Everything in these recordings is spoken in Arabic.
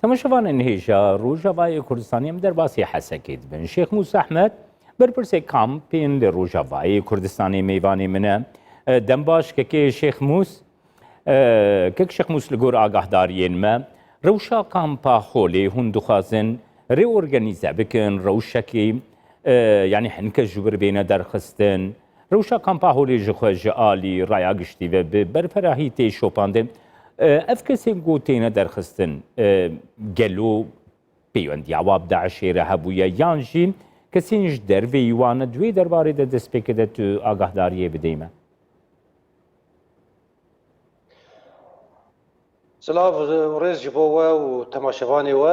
تماشاوان هێژە ڕۆژاوای کوردستانی ئەم دەرباسی حەسەکەیت بن شێخ موسا ئەحمەد بەرپرسێک کامپێن لە ڕۆژاوایی کوردستانی میوانی منە دەم باش کەکێ شێخ موس کەک شێخ موس لە گۆر ئاگاهداریên me rewşa kampa xolê hûn dixwazin rêorganîze bikin rewşekê yanî hinke ji wir bêne derxistin rewşa kampa holê ji xwe ji alî raya giştî ve bi berferahî tê şopandin ev kesên got têne derxistin gelo pêwendiya wa bi Daişê re hebûye yan jî kesên ji dervê wan duê derbarê de destpêkê de tu agahdariyê bidê me. سلاف ورز جبوه و تماشواني و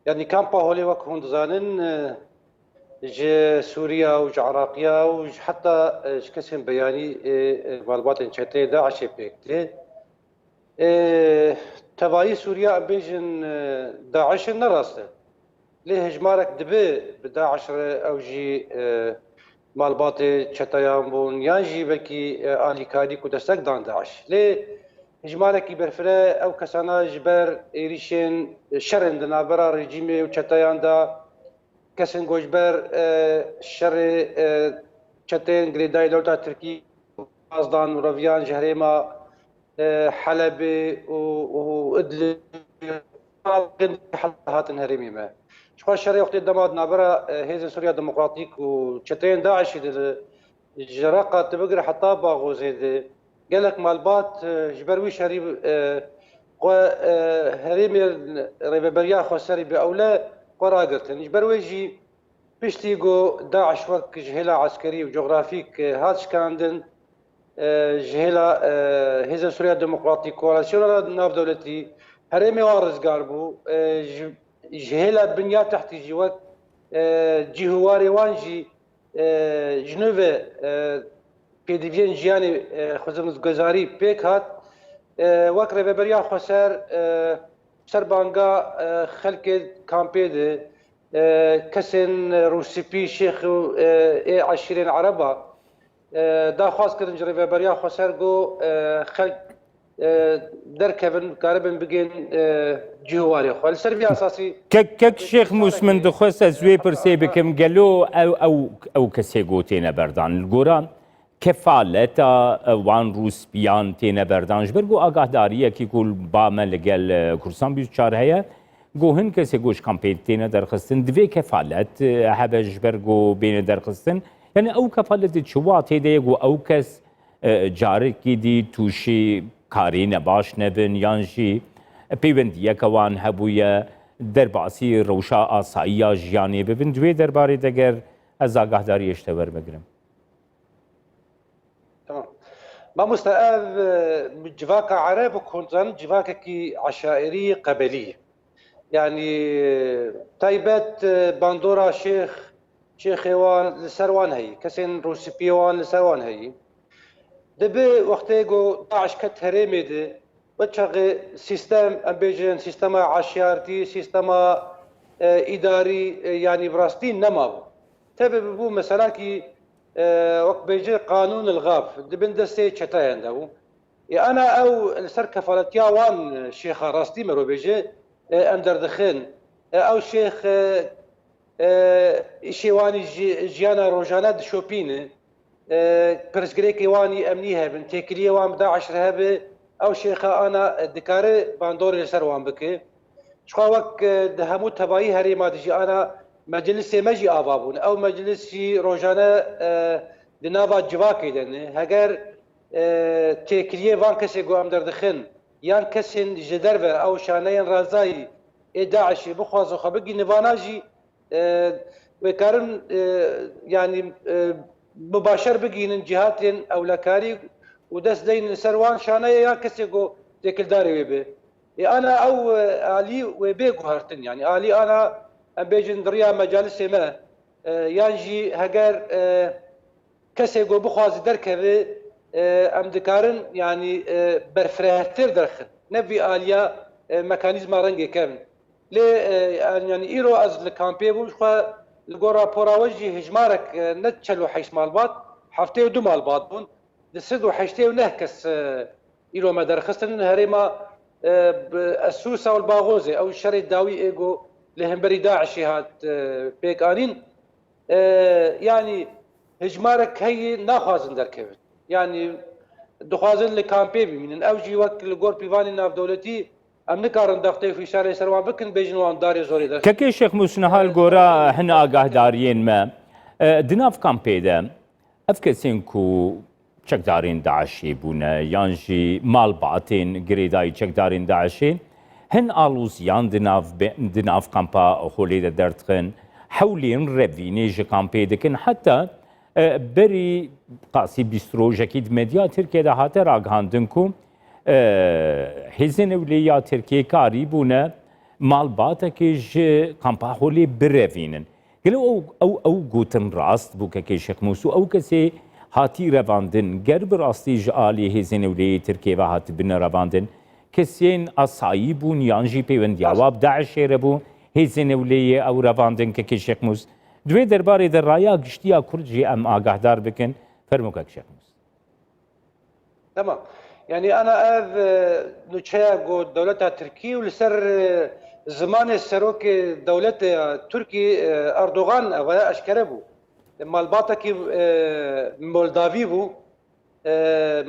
يعني كامبا هولي وك هون زانن ج سوريا وج عراقيا وج حتى كسم بياني معلومات انشتي داعش بيكتي تبعي سوريا بيجن داعش نراسته ليه هجمارك دبي بداعش او جي معلومات شتيان بون يانجي بلكي الي كادي كودستك دان داعش ليه هجمارێکی بەرفرە ئەو کەسانە ji ber êrişên şerên di navbera rejîmê û çeteyan da kesên goşber şerê çeteyên girêdayî dewleta Tirkî azdan û reviyan ji herêma Helebê û Idlib hatin herêmê me. Ji xwe şerê wextê dema di navbera Hêzên Sûriya Demokratîk û çeteyên Daişî ji Reqa dibigire heta Baxozê de gelek malbat ji ber wî şerî herêmê rêveberiya xweserî bi ewle xwe ragirtin. Ji ber wê jî piştî got Daeş wek ji hêla eskerî û coğrafîk hat şikandin ji hêla Hêzên Sûriya Demokratîk Koalisyona navdewletî herêmê wan rizgar bû ji hêla binya tehtî jî wek cîhûwarê wan jî ji nûve pêdiviyên jiyanê xwezemizgezarî pêk hat wek rêveberiya xweser serbanga xelkê kampê de kesên Rûspî Şêx ê eşîrên Ereba daxwaz kirin ji rêveberiya xweser got xelk derkevin karibin bigên cîhûwarê xwe li ser vî esasî kek Şêx Mus min dixwest ez wê pirsê bikim gelo ew kesê gotêne berdan li goran kefaleta wan Rûspîyan têne berdan ji ber got agahdariyekî ku ba me li gel Kurdistan 24 heye got hin kesê got ji kampê têne derxistin divê kefalet hebe ji ber got bêne derxistin yani ew kefaletê çi watê de ye got ew kes carekî dî tûşî karî nebaş nebin yan jî peywendiyeka wan hebûye derbasî rewşa asayiya jiyanê bibin divê derbarê de ger ez agahdariyê ji te wermegirim. تمام مامۆستا ئەv civaka Ereb û Kurdan civakekî eşairî qebelî yani taybet bandora şêxê wan li ser wan heyî kesên Rûspî wan li ser wan heyî dibe wextê got Daeş ket herêmê de weçaxê sîstem em bêjin sîstema eşyartî sîstema îdarî yanî bi rastî nemabû tevê bibû meselakî وەک بێژێ قانون الغاف دبن دەستێ چەتایان دەبوو ئەنا ئەو لەسەر کەفاڵەتیا وان شێخە ڕاستی مەرۆ بێژێ ئەم دەردەخێن ئەو شێخ ئیشێوانی ژیانە ڕۆژانە دشۆپینە پرسگرێکی وانی ئەمنی هەبن تێکریە وان بداعشر هەبێ ئەو شێخە ئانا دکارە باندۆری لەسەر وان بکێ چخوا وەک هەموو تەبایی هەرێما دژی ئانا مجلسê me jî ava bûn ew meclis jî rojane di nava civakê de ne heger têkiliyê van kesê got em derdixin yan kesên ji derve ew şaneyên razayî ê Daişê bixwazin xwe bigînin vana jî wêkarin yanî bibaşer bigînin cîhatên ewlekarî û dest deynin li ser wan şaneyê yan kesê got têkildarê wê bê ana ew alî wê bê guhertin yani alî ana em bêjin diriya mecalisê me yan jî heger kesê got bixwazî derkeve em dikarin yanî berfirehtir derxin ne vî aliya mekanîzma rengê kevin lê yanî îro ez li kampê bûm ji xwe li gor rapora we jî hejmarek ne 48 malbat heftê û 2 malbat bûn di 108 û neh kes îro me derxistin herêma السوسه والباغوزه او الشري الداوي ايجو لهمبري داعشي هات بيك انين يعني هجمارك هي ناخذ دركبت يعني دخوازن لكامبي من اوجي وقت الجور بيفاني ناف دولتي ام نكارن دفتي في شارع سروان بكن بيجن وان داري زوري در ككي شيخ موسى نهال جورا هنا آگاه دارين ما دناف كامبي ده افكسينكو چەکدارین داعشی بوونە یانژی ماڵ باتین گرێدایی چەکدارین داعشین هەن ئاڵوزیان دناف کامپا خۆلێدە دەردخن حولێن ڕێڤینێ ژە کامپێ دەکەن حتا بەری قاسی بیسترۆژەکی مدیا ترکێدا هاتە ڕاگەاندن و هێزن ئەولێیا ترکێ کاری بوونە ماڵباتێکی ژ کامپا خۆلێ برێڤینن گەلو ئەو گوتن ڕاست بوو کە کێشێک مووس و ئەو کەسێ هاتی رواندن گر براستی جالی هزین ولی ترکیه و هات بن رواندن کسین اصایی بون یانجی پیوند جواب داعش ربو هزین ولی او رواندن که کشک موس دوی درباره در رایا گشتیا کرجی ام آگاه دار بکن فرموك کشک موس. تمام يعني انا اذ نوتشيا جو دولتها تركي ولسر زمان السروك دولة تركي اردوغان ولا اشكربو مالباتكي مولداوي بو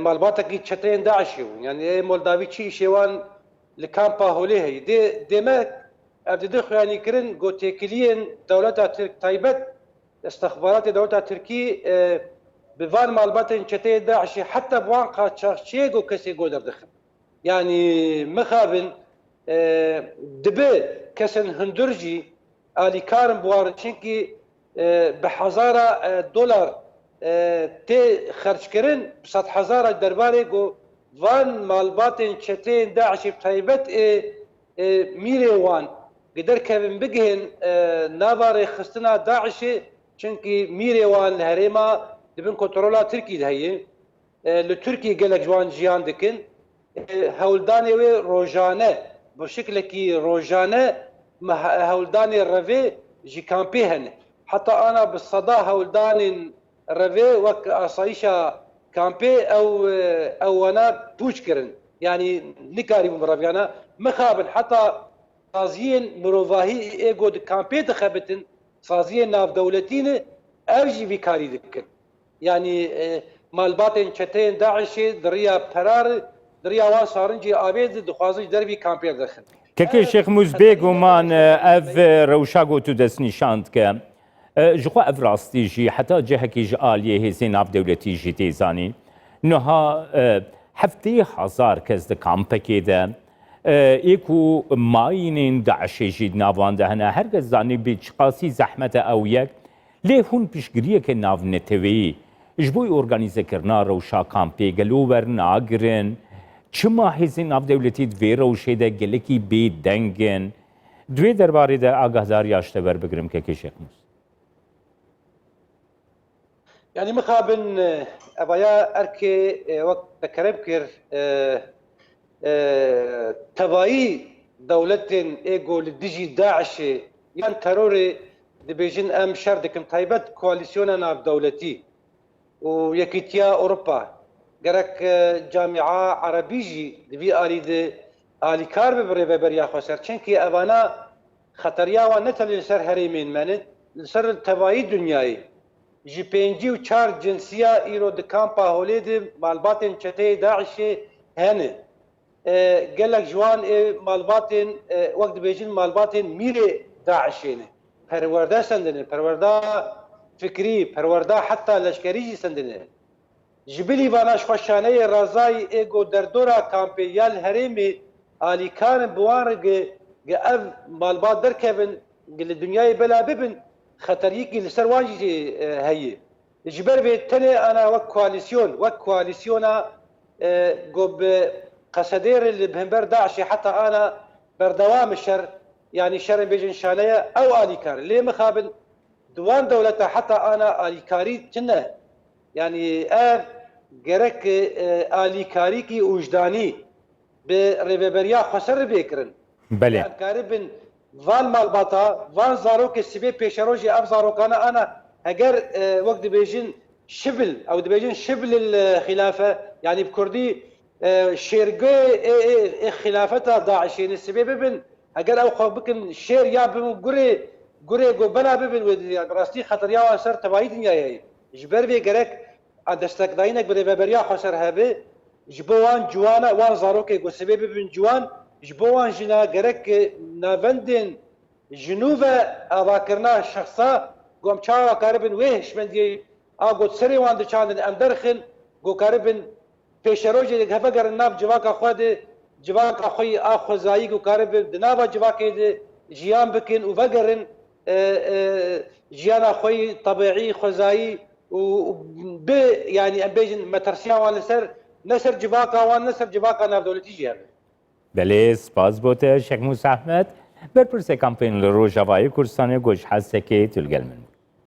مالباتكي تشتين داعشي يعني مولداوي شي شيوان لكامبا هوليه دي ما ابدي دخل يعني كرن جو تيكلين دولتها ترك تايبت استخبارات دولتها تركي بفان مالباتن تشتين داعشي حتى بوان قاتشي جو كسي جو دخل يعني مخابن دبي كسن هندرجي الي كارم بوارشينكي بحزارة دولار تي خرج كرن بصد حزارة درباري جو فان مالباتن شتين داعش بطيبت ميري وان قدر كيفن بقهن نافاري خستنا داعش چونكي ميري وان الهريمة دبن كنترولا تركي دهيه لتركي قالك جوان جيان دكن هولداني وي روجانه بشكل كي روجانه هولداني الرفي جي كامبي هن حتى انا بالصدى هولدان الرفي وك اصايشا كامبي او انا بوشكرن يعني نكاري مرافيانا مخابن حتى صازيين مروفاهي ايجو كامبي دخبتن صازيين ناف دولتين ارجي في كاري دكن يعني مالباتن چتين داعشي دريا برار دريا وان سارنجي ابيد دخوازي دربي كامبي دخل ككي شيخ موزبيك ومان اف روشاغو تو دس نشاند كام جخوا افراستي جي حتى جهكي جاليه هزين اف دولتي جي تيزاني نها هفتي هزار كز د كامبكي ده ايكو ماينين داعشي جي نافان ده هنا هرگز زاني بچقاسي زحمت او يك ليه هون پشگريه که ناف نتوي جبوي اورگانيزه کرنا روشا كامبي گلو ورنا گرن چما هزين اف دولتي دوی روشه ده گلکی بي دنگن دوی درباره ده آگاهداری اشته بر بگرم که شيخ موسى يعني مخابن ابايا اركي وقت كربكر تبايي دولتين ايجو لديجي داعش يعني تروري دبيجن ام شردكم تايبت كواليسيوننا بدولتي ويكيتيا اوروبا قرك جامعه عربيجي دبي اريد الي كارب بريبريا خسر چنكي ابانا خطريا ونتل لسر هريمين من لسر تبايي دنياي جي بينجي و چار جنسيا ايرو د كامبا هوليد مالباتن چتي داعش هن قالك جوان مالباتن وقت بيجين مالباتن ميري داعشين پرورده سندنه پرورده فكري پرورده حتى لشكريجي سندنه جبلي باناش خوشانه رازاي ايگو دردورا كامبيال هريمي آلي كان بوارق اف مالبات دركبن قل دنياي بلا ببن خطريكي لسر واجي هي جبر بيتني انا وك كواليسيونا قب قصدير اللي بهمبر داعشي حتى انا بردوام الشر يعني شر بيجن شانية او اليكار ليه مخابن دوان دولتها حتى انا اليكاري تنه يعني جرك اليكاريكي وجداني بريبريا خسر بيكرن بله يعني كاربن فان مالباتا فان زاروك السبي بيشروجي اف زاروكانا انا اگر وقت بيجن شبل او بيجن شبل الخلافه يعني بكردي شێرگوێ خلافەتە داعشێن سبێ ببن ئەگەر ئەو خۆ بکن شێر یا بم گورێ گۆبەلا ببن ڕاستی خەتەریاوە سەر تەواهی دنیایە ji ber vê gerek a destekdayînek bi rêveberiya xweser hebe ji bo wan ciwana wan zarokê ku sibê bibin ciwan ji bo wan jina gerek navendên jinû ve avakirina şexsa ku em çawa karibin wê hişmendiyê a got serê wan diçandin em derxin ku karibin pêşerojê heve gerin nav civaka xwe de civaka xwe a xwezayî ku karibin di nava civakê de jiyan bikin û vegerin jiyana xwe tabiî xwezayî û bi yani em bêjin metersiya wan li ser ne ser civaka wan ne ser civaka navdewletî jî hebe. بله سپاس بوده شیخ موسی احمد برپرسه کمپین لروجاوای کردستان گوش حسکه تلگل من